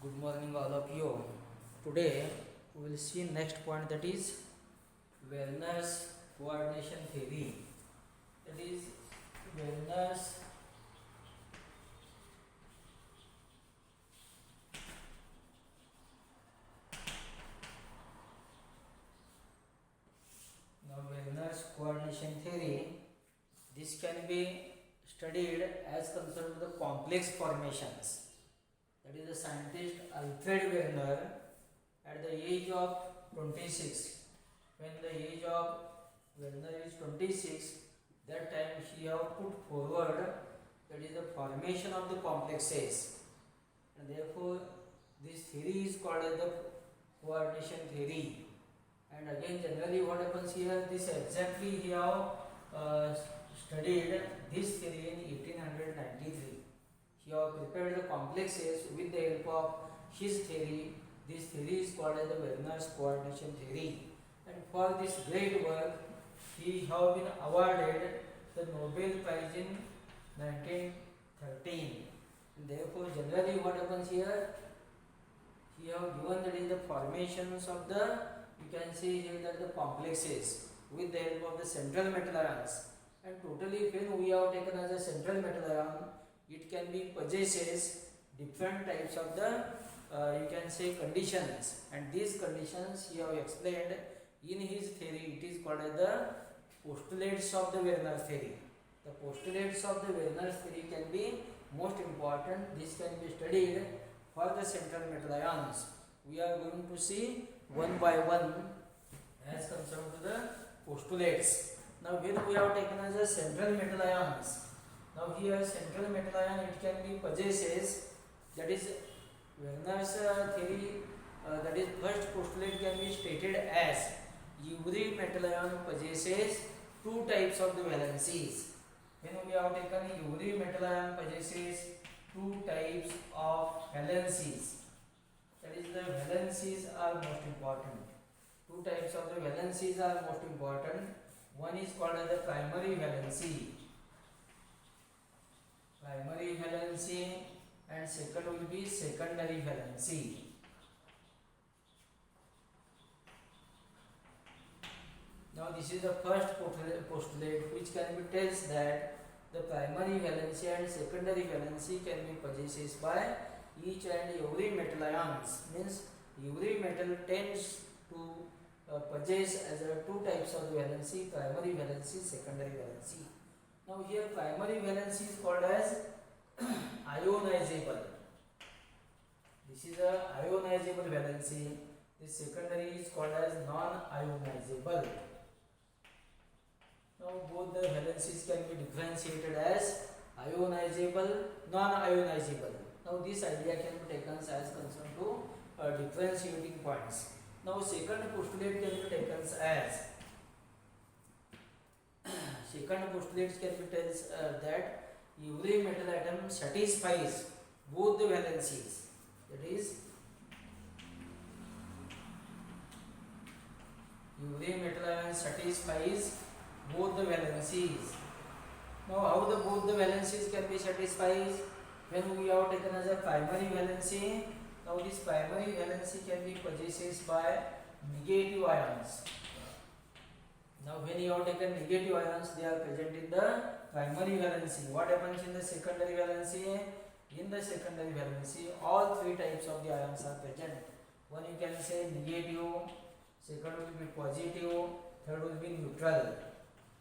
Good morning, all of you. Today we will see next point, that is Werner's coordination theory. That is Werner's Werner's coordination theory. This can be studied as concerned with the complex formations. That is the scientist Alfred Werner at the age of 26. When the age of Werner is 26, that time he have put forward, that is the formation of the complexes, and therefore this theory is called as the coordination theory. And again, generally what happens here, this exactly he have studied this theory in 1893. He have prepared the complexes with the help of his theory. This theory is called as the Werner's coordination theory. And for this great work, he have been awarded the Nobel Prize in 1913. And therefore, generally what happens here, he have given that is the formations of the, you can see here that the complexes with the help of the central metal ions. And totally when we have taken as a central metal ion, it can be possesses different types of the you can say conditions, and these conditions he have explained in his theory. It is called as the postulates of the Werner theory. The postulates of the Werner theory can be most important. This can be studied for the central metal ions. We are going to see one by one as concerned to the postulates. Now when we have taken as a central metal ions, now here central metal ion, it can be possesses, that is Werner's theory, that is first postulate can be stated as every metal ion possesses two types of the valencies. When we have taken every metal ion possesses two types of valencies, that is the valencies are most important. Two types of the valencies are most important. One is called as the primary valency. Primary valency, and second will be secondary valency. Now this is the first postulate which can be tells that the primary valency and secondary valency can be possessed by each and every metal ions. Means every metal tends to possess as two types of valency: primary valency, secondary valency. Now here primary valency is called as ionizable. This is a ionizable valency. The secondary is called as non-ionizable. Now both the valencies can be differentiated as ionizable, non-ionizable. Now this idea can be taken as concerned to differentiating points. Now second postulate can be taken as second postulate can be tells that every metal atom satisfies both the valencies. That is, every metal atom satisfies both the valencies. Now how the both the valencies can be satisfied? When we have taken as a primary valency, now this primary valency can be possessed by negative ions. Now when you have taken negative ions, they are present in the primary valency. What happens in the secondary valency? In the secondary valency, all three types of the ions are present. One you can say negative, second will be positive, third will be neutral.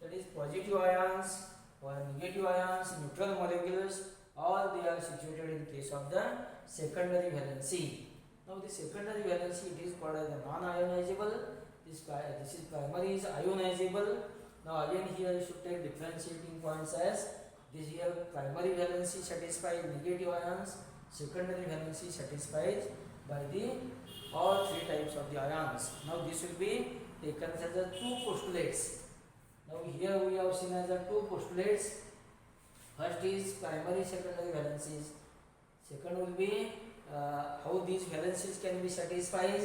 That is positive ions or negative ions, neutral molecules, all they are situated in case of the secondary valency. Now the secondary valency, it is called as the non-ionizable. This is primary is ionizable. Now again here you should take differentiating points as this here primary valency satisfies negative ions, secondary valency satisfies by the all three types of the ions. Now this will be taken as the two postulates. Now here we have seen as the two postulates. First is primary secondary valencies. Second will be how these valencies can be satisfied.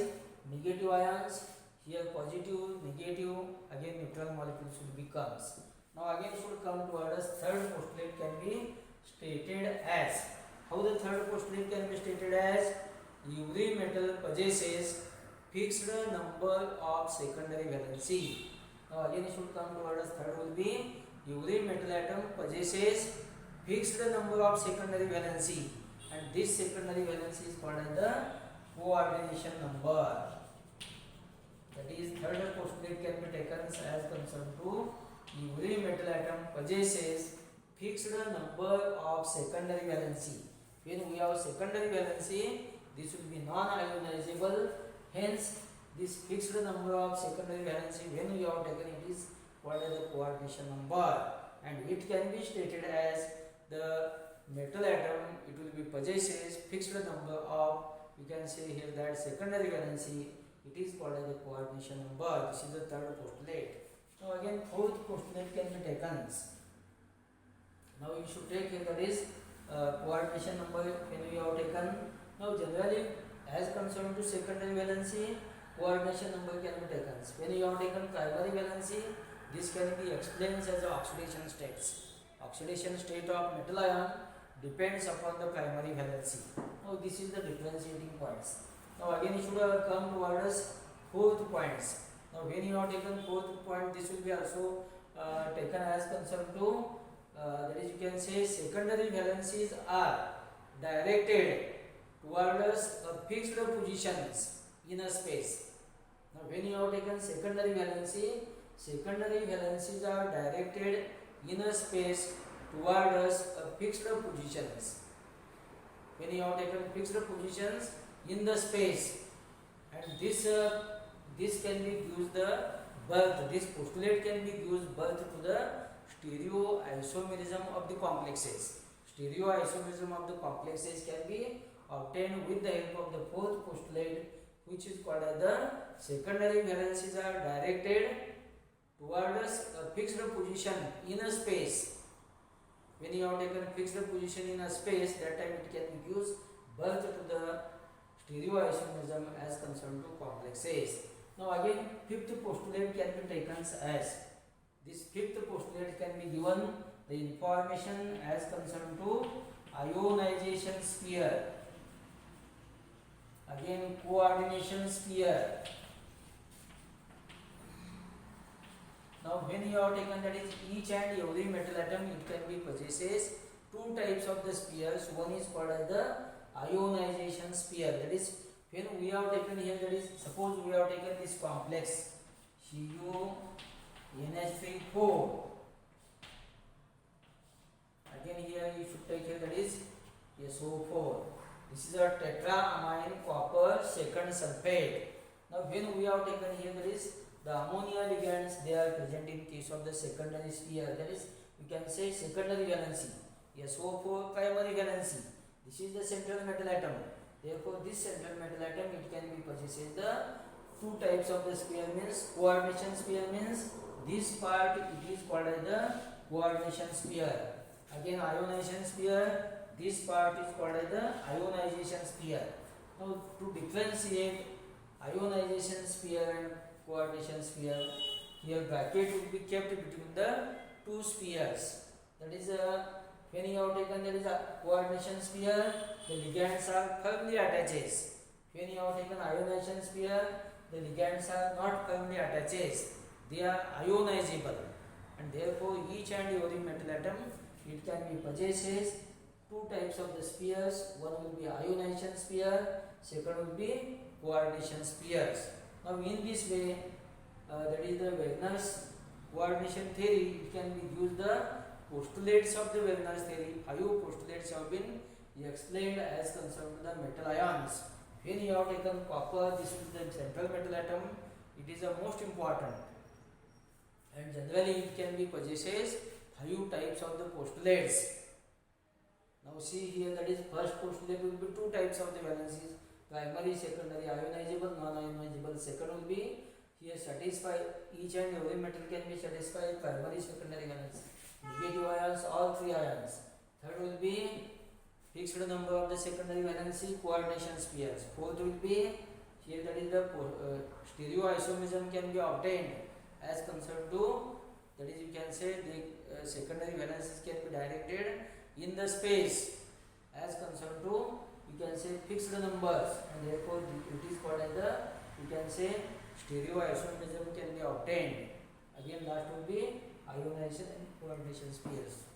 Negative ions, here positive, negative, again neutral molecules will becomes. Now again should come towards third postulate can be stated as. How the third postulate can be stated as? every metal possesses fixed number of secondary valency. Now again it should come towards third will be every metal atom possesses fixed number of secondary valency, and this secondary valency is called as the coordination number. That is third postulate can be taken as concerned to every metal atom possesses fixed number of secondary valency. When we have secondary valency, this will be non-ionizable. Hence, this fixed number of secondary valency, when we have taken, it is called as the coordination number, and it can be stated as the metal atom. It will be possesses fixed number of, you can say here that secondary valency. It is called as the coordination number. This is the third postulate. Now again, fourth postulate can be taken. Now you should take here that is coordination number when we have taken. Now generally, as concerned to secondary valency, coordination number can be taken. When you have taken primary valency, this can be explained as the oxidation states. Oxidation state of metal ion depends upon the primary valency. Now this is the differentiating points. Now again you should have come towards fourth points. Now when you have taken fourth point, this will be also taken as concerned to that is, you can say secondary valencies are directed towards a fixed positions in a space. Now when you have taken secondary valency, secondary valencies are directed in a space towards a fixed positions. When you have taken fixed positions in the space, and this can be used the birth. This postulate can be used birth to the stereoisomerism of the complexes. Stereoisomerism of the complexes can be obtained with the help of the fourth postulate, which is called as the secondary valencies are directed towards a fixed position in a space. When you have taken fixed position in a space, that time it can be used birth to the stereoisomerism as concerned to complexes. Now again, fifth postulate can be taken as, this fifth postulate can be given the information as concerned to ionization sphere. Again, coordination sphere. Now when you have taken that is each and every metal atom, it can be possesses two types of the spheres. One is called as the ionization sphere. That is, when we have taken here, that is, suppose we have taken this complex CuNH3 4. Again here you should take here that is SO4. This is a tetraamine copper second sulfate. Now when we have taken here, that is the ammonia ligands, they are present in case of the secondary sphere. That is, we can say secondary valency. SO4 primary valency. This is the central metal atom. Therefore, this central metal atom, it can be possesses the two types of the sphere, means coordination sphere, means this part it is called as the coordination sphere. Again, ionization sphere, this part is called as the ionization sphere. Now to differentiate ionization sphere and coordination sphere, here bracket will be kept between the two spheres. That is when you have taken that is a coordination sphere, the ligands are firmly attached. When you have taken ionization sphere, the ligands are not firmly attached. They are ionizable, and therefore each and every metal atom, it can be possesses two types of the spheres. One will be ionization sphere, second will be coordination spheres. Now in this way, that is the Wagner's coordination theory, it can be used the postulates of the Wagner's theory. 5 postulates have been explained as concerned to the metal ions. When you have taken copper, this is the central metal atom, it is the most important, and generally it can be possesses 5 types of the postulates. Now see here, that is first postulate will be two types of the valencies, primary, secondary, ionizable, non-ionizable. Second will be here satisfy each and every metal can be satisfied primary, secondary valence. Negative ions, all 3 ions. Third will be fixed number of the secondary valency, coordination spheres. Fourth will be here, that is the stereoisomerism can be obtained as concerned to, that is, you can say the secondary valencies can be directed in the space as concerned to, you can say fixed numbers, and therefore it is called as the, you can say, stereoisomerism can be obtained. Again last would be ionization and coordination spheres.